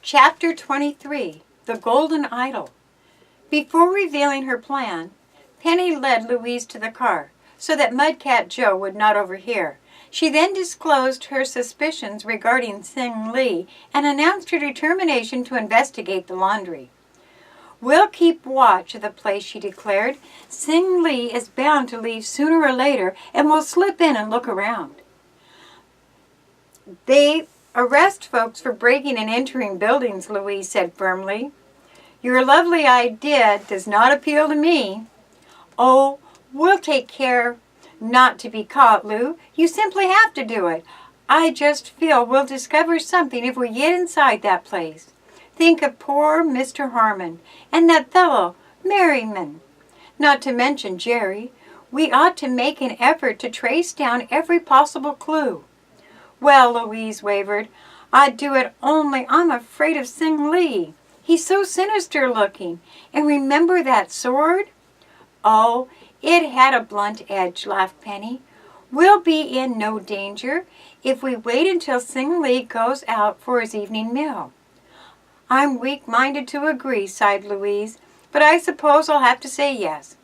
Chapter 23, The Golden Idol. Before revealing her plan, Penny led Louise to the car so that Mudcat Joe would not overhear. She then disclosed her suspicions regarding Sing Lee and announced her determination to investigate the laundry. "We'll keep watch of the place," she declared. "Sing Lee is bound to leave sooner or later, and we'll slip in and look around." "They arrest folks for breaking and entering buildings," Louise said firmly. "Your lovely idea does not appeal to me." "Oh, we'll take care not to be caught, Lou. You simply have to do it. I just feel we'll discover something if we get inside that place. Think of poor Mr. Harmon and that fellow, Merriman. Not to mention Jerry. We ought to make an effort to trace down every possible clue." "Well," Louise wavered, "I'd do it, only I'm afraid of Sing Lee. He's so sinister looking. And remember that sword?" "Oh, it had a blunt edge," laughed Penny. "We'll be in no danger if we wait until Sing Lee goes out for his evening meal." "I'm weak-minded to agree," sighed Louise, "but I suppose I'll have to say yes."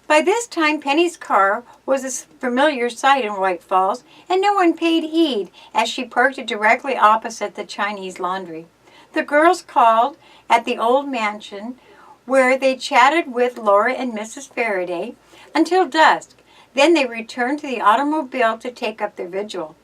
By this time, Penny's car was a familiar sight in White Falls, and no one paid heed as she parked it directly opposite the Chinese laundry. The girls called at the old mansion, where they chatted with Laura and Mrs. Faraday until dusk. Then they returned to the automobile to take up their vigil.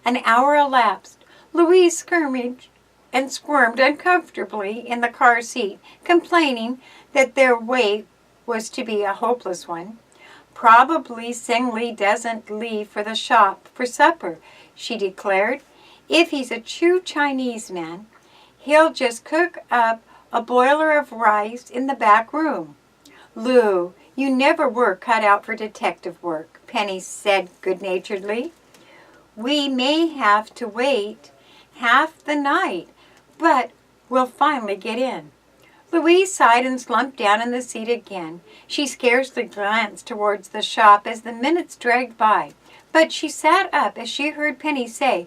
An hour elapsed. Louise skirmished and squirmed uncomfortably in the car seat, complaining that their wait was to be a hopeless one. "Probably Sing Lee doesn't leave for the shop for supper," she declared. "If he's a true Chinese man, he'll just cook up a boiler of rice in the back room." "Lou, you never were cut out for detective work," Penny said good-naturedly. "We may have to wait half the night, but we'll finally get in." Louise sighed and slumped down in the seat again. She scarcely glanced towards the shop as the minutes dragged by, but she sat up as she heard Penny say,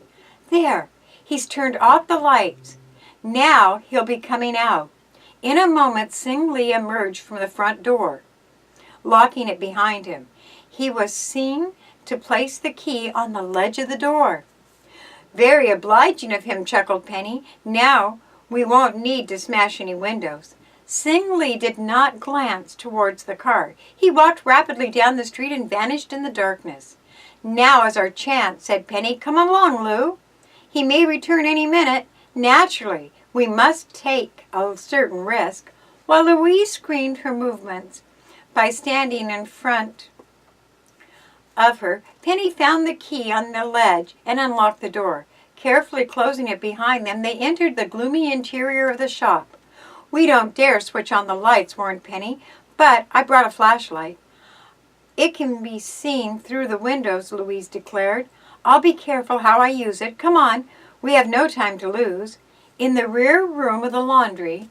"There, he's turned off the lights. Now he'll be coming out." In a moment, Sing Lee emerged from the front door, locking it behind him. He was seen to place the key on the ledge of the door. "Very obliging of him," chuckled Penny. "Now we won't need to smash any windows." Sing Lee did not glance towards the car. He walked rapidly down the street and vanished in the darkness. "Now is our chance," said Penny. "Come along, Lou. He may return any minute. Naturally, we must take a certain risk." While Louise screened her movements by standing in front of her, Penny found the key on the ledge and unlocked the door. Carefully closing it behind them, they entered the gloomy interior of the shop. "We don't dare switch on the lights," warned Penny, "but I brought a flashlight." "It can be seen through the windows," Louise declared. "I'll be careful how I use it. Come on, we have no time to lose." In the rear room of the laundry,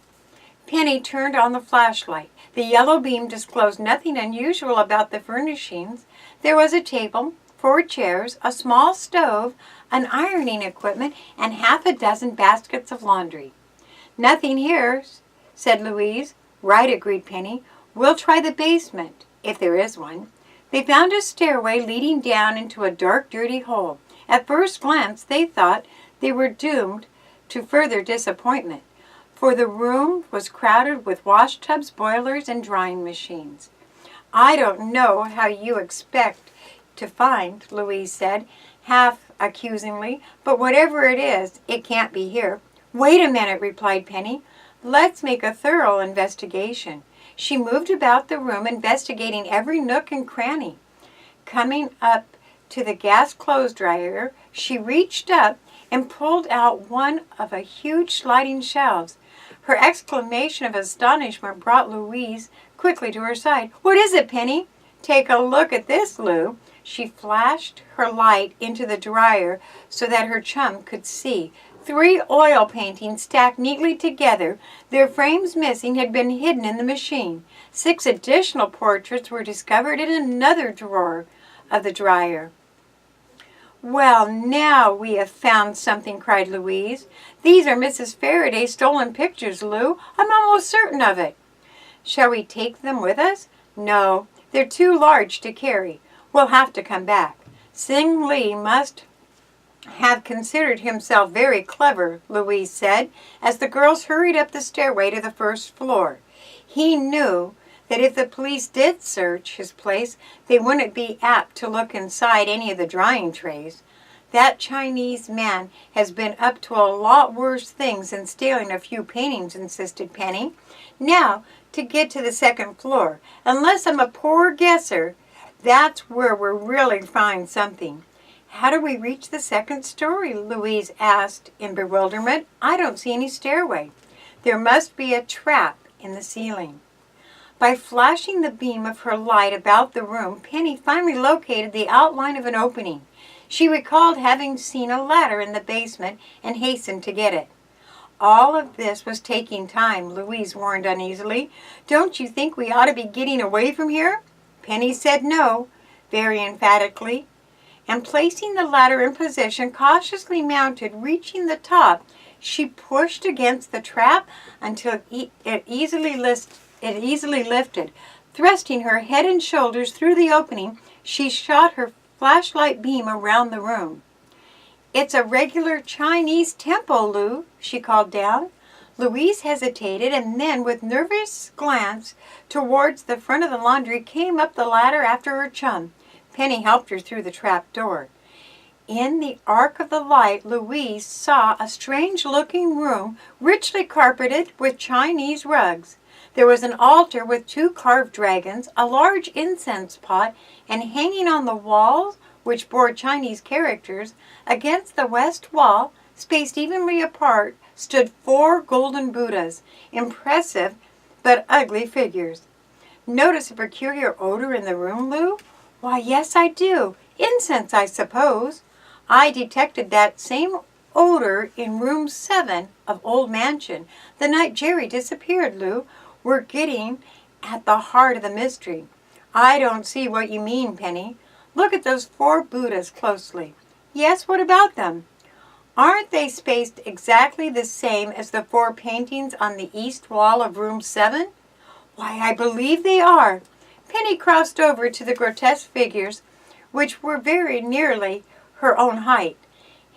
Penny turned on the flashlight. The yellow beam disclosed nothing unusual about the furnishings. There was a table, 4 chairs, a small stove, an ironing equipment, and half a dozen baskets of laundry. "Nothing here," said Louise. "Right," agreed Penny. "We'll try the basement, if there is one." They found a stairway leading down into a dark, dirty hole. At first glance, they thought they were doomed to further disappointment, for the room was crowded with wash tubs, boilers, and drying machines. "I don't know how you expect to find," Louise said, half accusingly, "but whatever it is, it can't be here." "Wait a minute," replied Penny. "Let's make a thorough investigation." She moved about the room, investigating every nook and cranny. Coming up to the gas clothes dryer, she reached up and pulled out one of a huge sliding shelves. Her exclamation of astonishment brought Louise quickly to her side. "What is it, Penny?" "Take a look at this, Lou." She flashed her light into the dryer so that her chum could see. 3 oil paintings stacked neatly together, their frames missing, had been hidden in the machine. 6 additional portraits were discovered in another drawer of the dryer. "Well, now we have found something," cried Louise. "These are Mrs. Faraday's stolen pictures, Lou. I'm almost certain of it." "Shall we take them with us?" "No, they're too large to carry. We'll have to come back." "Sing Lee must have considered himself very clever," Louise said, as the girls hurried up the stairway to the first floor. "He knew that if the police did search his place, they wouldn't be apt to look inside any of the drying trays. That Chinese man has been up to a lot worse things than stealing a few paintings," insisted Penny. "Now, to get to the second floor. Unless I'm a poor guesser, that's where we'll really find something." "How do we reach the second story?" Louise asked in bewilderment. "I don't see any stairway." "There must be a trap in the ceiling." By flashing the beam of her light about the room, Penny finally located the outline of an opening. She recalled having seen a ladder in the basement and hastened to get it. "All of this was taking time," Louise warned uneasily. "Don't you think we ought to be getting away from here?" Penny said no, very emphatically, and placing the ladder in position, cautiously mounted, reaching the top, she pushed against the trap until it easily lifted. Thrusting her head and shoulders through the opening, she shot her flashlight beam around the room. "It's a regular Chinese temple, Lou," she called down. Louise hesitated and then, with nervous glance towards the front of the laundry, came up the ladder after her chum. Penny helped her through the trap door. In the arc of the light, Louise saw a strange-looking room richly carpeted with Chinese rugs. There was an altar with 2 carved dragons, a large incense pot, and hanging on the walls, which bore Chinese characters, against the west wall, spaced evenly apart, stood 4 golden Buddhas, impressive but ugly figures. "Notice a peculiar odor in the room, Lou?" "Why, yes, I do. Incense, I suppose." "I detected that same odor in room 7 of Old Mansion the night Jerry disappeared, Lou. We're getting at the heart of the mystery." "I don't see what you mean, Penny." "Look at those 4 Buddhas closely." "Yes, what about them?" "Aren't they spaced exactly the same as the 4 paintings on the east wall of room 7? "Why, I believe they are." Penny crossed over to the grotesque figures, which were very nearly her own height.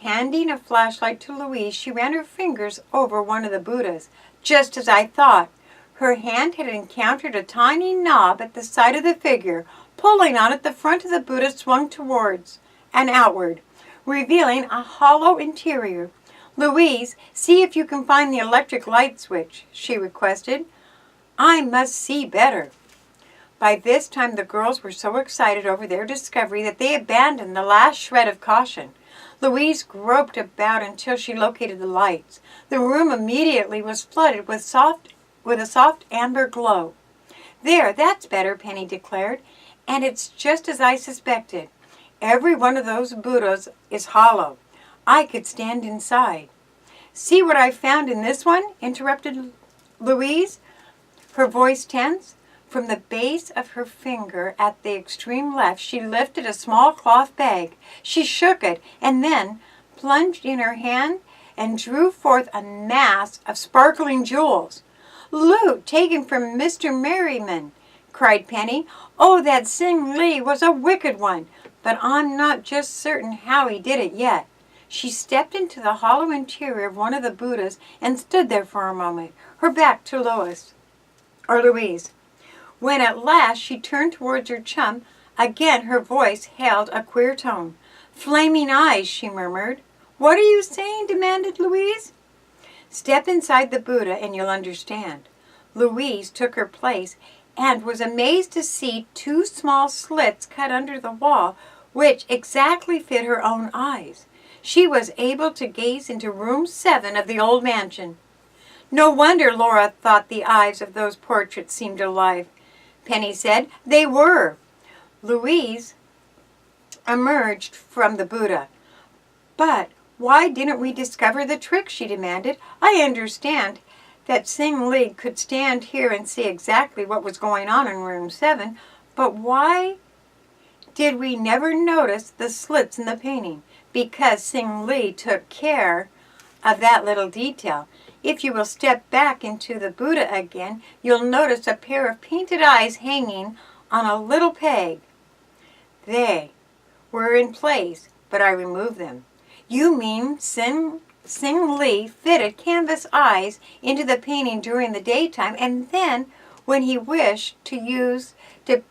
Handing a flashlight to Louise, she ran her fingers over one of the Buddhas. "Just as I thought." Her hand had encountered a tiny knob at the side of the figure. Pulling on it, the front of the Buddha swung towards and outward, revealing a hollow interior. "Louise, see if you can find the electric light switch," she requested. "I must see better." By this time the girls were so excited over their discovery that they abandoned the last shred of caution. Louise groped about until she located the lights. The room immediately was flooded with a soft amber glow. "There, that's better," Penny declared. "And it's just as I suspected. Every one of those Buddhas is hollow. I could stand inside." "See what I found in this one?" interrupted Louise, her voice tense. From the base of her finger at the extreme left, she lifted a small cloth bag. She shook it and then plunged in her hand and drew forth a mass of sparkling jewels. "Loot taken from Mr. Merriman," cried Penny. "Oh, that Sing Lee was a wicked one, but I'm not just certain how he did it yet." She stepped into the hollow interior of one of the Buddhas and stood there for a moment, her back to Louise. When at last she turned towards her chum, again her voice held a queer tone. "Flaming eyes," she murmured. "What are you saying?" demanded Louise. "Step inside the Buddha and you'll understand." Louise took her place and was amazed to see 2 small slits cut under the wall, which exactly fit her own eyes. She was able to gaze into room 7 of the old mansion. "No wonder Laura thought the eyes of those portraits seemed alive," Penny said. "They were." Louise emerged from the Buddha. "But why didn't we discover the trick?" she demanded. "I understand that Sing Lee could stand here and see exactly what was going on in room 7, but why did we never notice the slits in the painting?" because Sing Lee took care of that little detail. If you will step back into the Buddha again, you'll notice a pair of painted eyes hanging on a little peg. They were in place, but I removed them. You mean Sing Lee fitted canvas eyes into the painting during the daytime, and then, when he wished to use it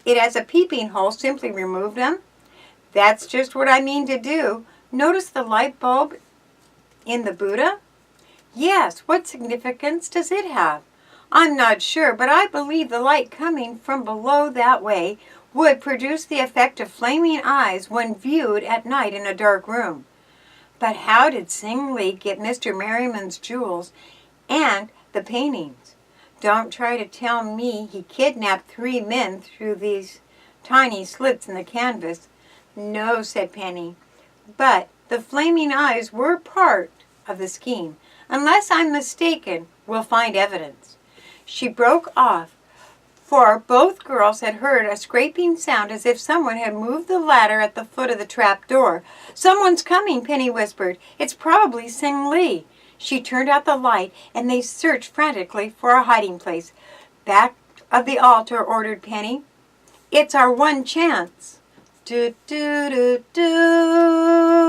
as a peeping hole, simply removed them? That's just what I mean to do. Notice the light bulb in the Buddha? Yes, what significance does it have? I'm not sure, but I believe the light coming from below that way would produce the effect of flaming eyes when viewed at night in a dark room. But how did Sing Lee get Mr. Merriman's jewels and the paintings? Don't try to tell me he kidnapped 3 men through these tiny slits in the canvas. No, said Penny, but the flaming eyes were part of the scheme. Unless I'm mistaken, we'll find evidence. She broke off, for both girls had heard a scraping sound as if someone had moved the ladder at the foot of the trap door. Someone's coming, Penny whispered. It's probably Sing Lee. She turned out the light, and they searched frantically for a hiding place. Back of the altar, ordered Penny. It's our one chance. Do, do, do, do.